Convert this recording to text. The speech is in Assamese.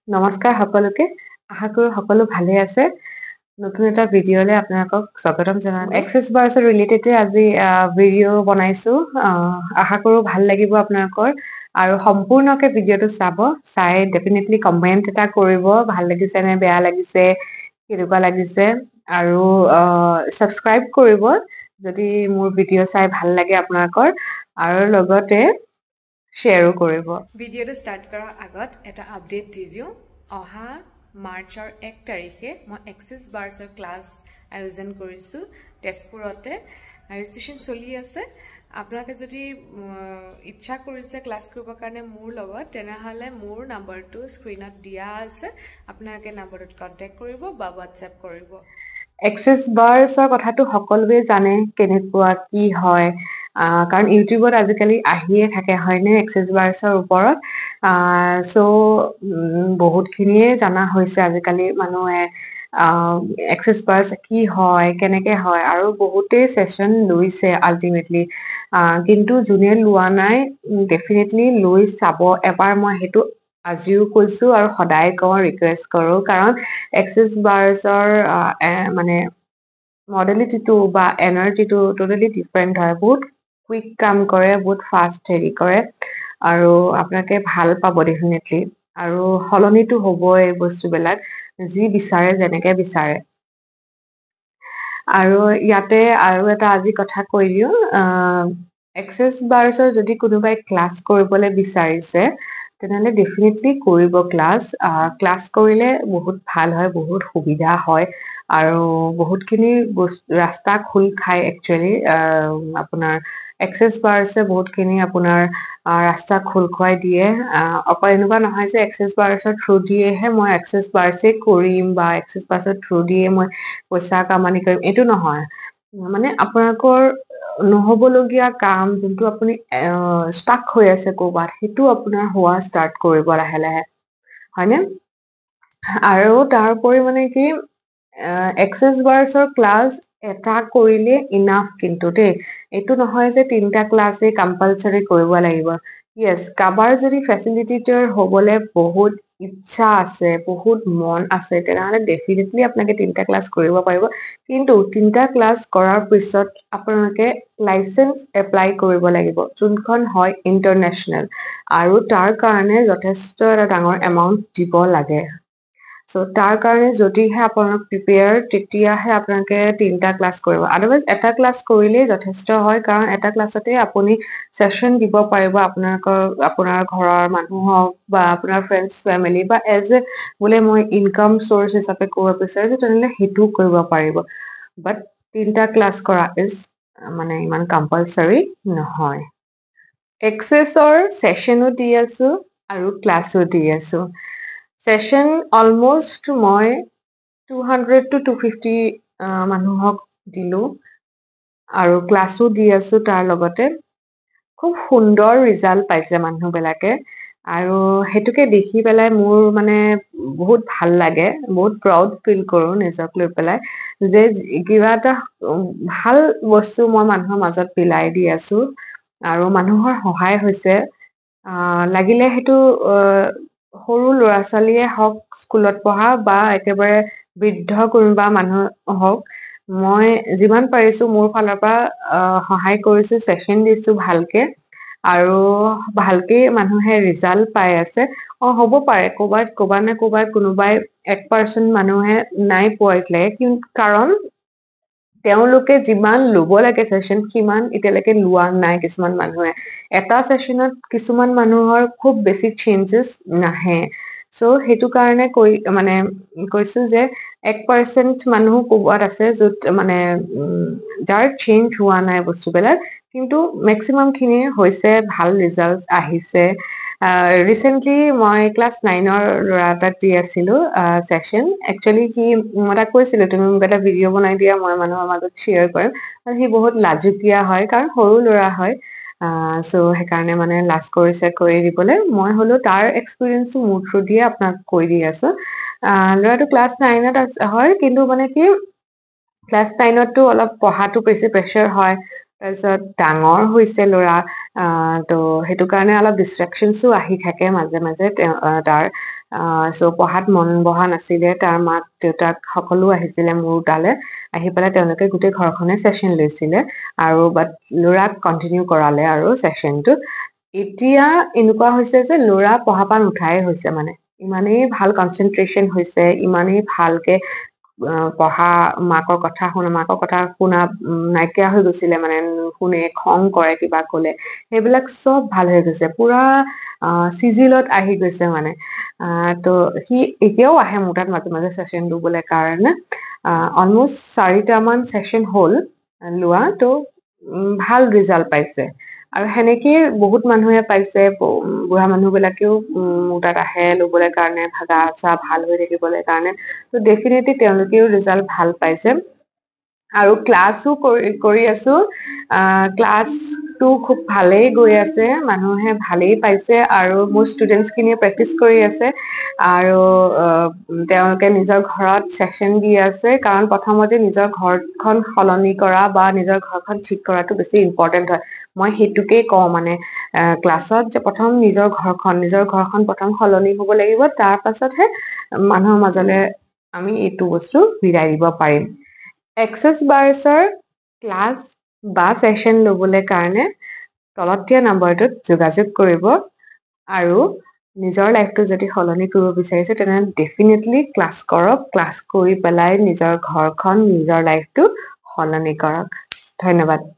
নমস্কাৰ সকলোকে আশা কৰো সকলো ভালে আছে নতুন এটা ভিডিঅ'লে আপোনালোকক স্বাগতম জনালো এক্সেস বাৰ্ছৰ ৰিলেটেড আজি ভিডিঅ' বনাইছো আশা কৰো ভাল লাগিব আপোনালোকৰ আৰু সম্পূৰ্ণকে ভিডিঅ'টো চাব চাই ডেফিনেটলি কমেন্ট এটা কৰিব ভাল লাগিছে নে বেয়া লাগিছে কেনেকুৱা লাগিছে আৰু সাবস্ক্ৰাইব কৰিব যদি মোৰ ভিডিঅ' চাই ভাল লাগে আপোনালোকৰ আৰু লগতে শ্বেয়াৰো কৰিব ভিডিঅ'টো ষ্টাৰ্ট কৰাৰ আগত এটা আপডেট দি দিওঁ অহা মাৰ্চৰ 1 তাৰিখে মই এক্সেস বাৰ্ছৰ ক্লাছ আয়োজন কৰিছোঁ তেজপুৰতে ৰেজিষ্ট্ৰেশ্যন চলি আছে আপোনালোকে যদি ইচ্ছা কৰিছে ক্লাছ কৰিবৰ কাৰণে মোৰ লগত তেনেহ'লে মোৰ নম্বৰটো স্ক্ৰীনত দিয়া আছে আপোনালোকে নম্বৰটোত কণ্টেক্ট কৰিব বা হোৱাটছএপ কৰিব এক্সেস বাৰ্ছৰ কথাটো সকলোৱে জানে কেনেকুৱা কি হয় কাৰণ ইউটিউবত আজিকালি আহিয়ে থাকে হয়নে এক্সেস বাৰ্ছৰ ওপৰত সো বহুতখিনিয়ে জানা হৈছে আজিকালি মানুহে এক্সেস বাৰ্ছ কি হয় কেনেকে হয় আৰু বহুতেই সেশন লৈছে আলটিমেটলি কিন্তু যোনে লোৱা নাই ডেফিনেটলি লৈ চাব এবাৰ মই সেইটো আজিও কৈছো আৰু সদায় কওঁ ৰিকুৱেষ্ট কৰো কাৰণ এক্সেস বাৰ্ছৰ মানে মডেলিটিটো বা এনাৰ্জিটো টোটালি ডিফাৰেণ্ট হয় বহুত কুইক কাম কৰে বহুত ফাষ্ট হেৰি কৰে আৰু আপোনালোকে ভাল পাব ডেফিনেটলি আৰু সলনিটো হ'বই বস্তুবিলাক যি বিচাৰে যেনেকে বিচাৰে আৰু ইয়াতে আৰু এটা আজি কথা কৈ দিওঁ এক্সেস বাৰ্ছৰ যদি কোনোবাই ক্লাছ কৰিবলৈ বিচাৰিছে তেনেহ'লে ডেফিনেটলি কৰিব ক্লাছ কৰিলে বহুত ভাল হয় বহুত সুবিধা হয় আৰু বহুতখিনি ৰাস্তা খোল খায় একচুৱেলি আপোনাৰ এক্সেস বাৰ্ছে বহুতখিনি আপোনাৰ ৰাস্তা খোল খুৱাই দিয়ে অকল এনেকুৱা নহয় যে এক্সেস বাৰ্ছৰ থ্ৰু দিয়েহে মই এক্সেস বাৰ্ছে কৰিম বা এক্সেস বাৰ্ছৰ থ্ৰু দিয়ে মই পইচা কামানি কৰিম এইটো নহয় মানে আপোনালোকৰ নহ'বলগীয়া কাম যোনটো আপুনি ষ্টাক হৈ আছে ক'ৰবাত সেইটো আপোনাৰ হোৱা ষ্টাৰ্ট কৰিব লাহে লাহে হয়নে আৰু তাৰোপৰি মানে কি এক্সেস বাৰ্ছৰ ক্লাছ এটা কৰিলে ইনাফ কিন্তু দেই এইটো নহয় যে 3টা ক্লাছেই কম্পালচৰি কৰিব লাগিব ইয়েছ কাবাৰ যদি ফেচিলিটেটৰ হ'বলে বহুত ইচ্ছা আছে বহুত মন আছে তেনেহ'লে ডেফিনেটলি আপোনালোকে 3টা ক্লাছ কৰিব পাৰিব কিন্তু 3টা ক্লাছ কৰাৰ পিছত আপোনালোকে লাইচেন্স এপ্লাই কৰিব লাগিব যোনখন হয় ইণ্টাৰনেশ্যনেল আৰু তাৰ কাৰণে যথেষ্ট এটা ডাঙৰ এমাউণ্ট দিব লাগে সো তাৰ কাৰণে যদিহে আপোনালোক প্ৰিপেয়াৰ তেতিয়াহে আপোনালোকে 3টা ক্লাছ কৰিব আদাৰৱাইজ এটা ক্লাছ কৰিলেই যথেষ্ট হয় কাৰণ এটা ক্লাছতে আপুনি সেশন দিব পাৰিব আপোনাৰ ঘৰৰ মানুহক বা আপোনাৰ ফ্ৰেণ্ডছ ফেমিলি বা এজ এ বোলে মই ইনকাম চ'ৰ্চ হিচাপে কৰিব বিচাৰিছো তেনেহ'লে সেইটো কৰিব পাৰিব বাট 3টা ক্লাছ কৰা ইজ মানে ইমান কম্পালচৰি নহয় এক্সেছৰ সেশনো দি আছো আৰু ক্লাছো দি আছো সেশন অলমোষ্ট মই 200 to 250 মানুহক দিলো আৰু ক্লাছো দি আছো তাৰ লগতে খুব সুন্দৰ ৰিজাল্ট পাইছে মানুহবিলাকে আৰু হেতুকে দেখি পেলাই মোৰ মানে বহুত ভাল লাগে বহুত প্ৰাউড ফিল কৰো নিজক লৈ পেলাই যে কিবা এটা ভাল বস্তু মই মানুহৰ মাজত বিলাই দি আছো আৰু মানুহৰ সহায় হৈছে লাগিলে সেইটো সৰু ল'ৰা ছোৱালীয়ে হওক স্কুলত পঢ়া বা একেবাৰে বৃদ্ধ কোনোবা মানুহ হওক মই যিমান পাৰিছো মোৰ ফালৰ পৰা সহায় কৰিছো সেশন দিছো ভালকে আৰু ভালকে মানুহে ৰিজাল্ট পাই আছে হ'ব পাৰে ক'বাত নে ক'বাত কোনোবাই 1% মানুহে নাই পোৱা এতিয়ালৈকে কাৰণ তেওঁলোকে যিমান ল'ব লাগে সেশন সিমান এতিয়ালৈকে লোৱা নাই কিছুমান মানুহে এটা সেশনত কিছুমান মানুহৰ খুব বেছি চেঞ্জেছ নাহে সো সেইটো কাৰণে কৈছো যে 1% মানুহ ক'বাত আছে য'ত মানে যাৰ চেঞ্জ হোৱা নাই বস্তুবিলাক কিন্তু মেক্সিমাম খিনি হৈছে ভাল ৰিজাল্ট আহিছে ৰিচেন্টলি মই ক্লাছ 9ৰ ল'ৰা এটাক দি আছিলো সেশন একচুৱেলি মই তাক কৈছিলো তুমি মোক এটা ভিডিঅ' বনাই দিয়া মই মানুহৰ মাজত শ্বেয়াৰ কৰিম আৰু সি বহুত লাজুকীয়া হয় কাৰণ সৰু ল'ৰা হয় সো সেইকাৰণে মানে লাজ কৰিছে কৰি দিবলৈ মই হলো তাৰ এক্সপিৰিয়েঞ্চটো মোৰ থ্ৰু দিয়ে আপোনাক কৈ দি আছো ল'ৰাটো ক্লাছ 9ত হয় কিন্তু মানে কি ক্লাছ 9তটো অলপ পঢ়াটো বেছি প্ৰেছাৰ হয় তাৰপিছত ডাঙৰ হৈছে ল'ৰা তো সেইটো কাৰণে অলপ ডিষ্ট্ৰেকশ্যনছো আহি থাকে মাজে মাজে তাৰ চ' পঢ়াত মন বহা নাছিলে তাৰ মাক দেউতাক সকলো আহিছিলে মোৰ তালে আহি পেলাই তেওঁলোকে গোটেই ঘৰখনে ছেশ্যন লৈছিলে আৰু বাট ল'ৰাক কণ্টিনিউ কৰালে আৰু ছেশ্যনটো এতিয়া এনেকুৱা হৈছে যে ল'ৰা পঢ়া পৰা নুঠাই হৈছে মানে ইমানেই ভাল কনচেনট্ৰেশ্যন হৈছে ইমানেই ভালকে পঢ়া মাকৰ কথা শুনা নাইকিয়া হৈ গৈছিলে মানে শুনে খং কৰে কিবা কলে সেইবিলাক চব ভাল হৈ গৈছে পুৰা চিজিলত আহি গৈছে মানে তো সি এতিয়াও আহে মোৰ তাত মাজে মাজে ছেশ্যন লবলৈ কাৰণে অলমষ্ট 4টামান ছেশ্যন হ'ল লোৱা তো ভাল ৰিজাল্ট পাইছে আৰু সেনেকেই বহুত মানুহে পাইছে বুঢ়া মানুহ বিলাকেও মোৰ তাত আহে লবলৈ কাৰণে ভাগা চা ভাল হৈ থাকিবলৈ কাৰণে তো ডেফিনেটলি তেওঁলোকেও ৰিজাল্ট ভাল পাইছে আৰু ক্লাছো কৰি আছো ক্লাছটো খুব ভালেই গৈ আছে মানুহে ভালেই পাইছে আৰু মোৰ ষ্টুডেণ্টছ খিনিয়ে প্ৰেক্টিচ কৰি আছে আৰু তেওঁলোকে নিজৰ ঘৰত ছেশ্যন দি আছে কাৰণ প্ৰথমতে নিজৰ ঘৰখন সলনি কৰা বা নিজৰ ঘৰখন ঠিক কৰাটো বেছি ইম্পৰ্টেণ্ট হয় মই সেইটোকেই কওঁ মানে ক্লাছত যে প্ৰথম নিজৰ ঘৰখন প্ৰথম সলনি হ'ব লাগিব তাৰ পাছতহে মানুহৰ মাজলে আমি এইটো বস্তু বিলাই দিব পাৰিম এক্সেছ বাৰ্ছৰ ক্লাছ বা ছেশ্যন ল'বলৈ কাৰণে তলত দিয়া নম্বৰটোত যোগাযোগ কৰিব আৰু নিজৰ লাইফটো যদি সলনি কৰিব বিচাৰিছে তেনেহ'লে ডেফিনেটলি ক্লাছ কৰক ক্লাছ কৰি পেলাই নিজৰ ঘৰখন নিজৰ লাইফটো সলনি কৰক ধন্যবাদ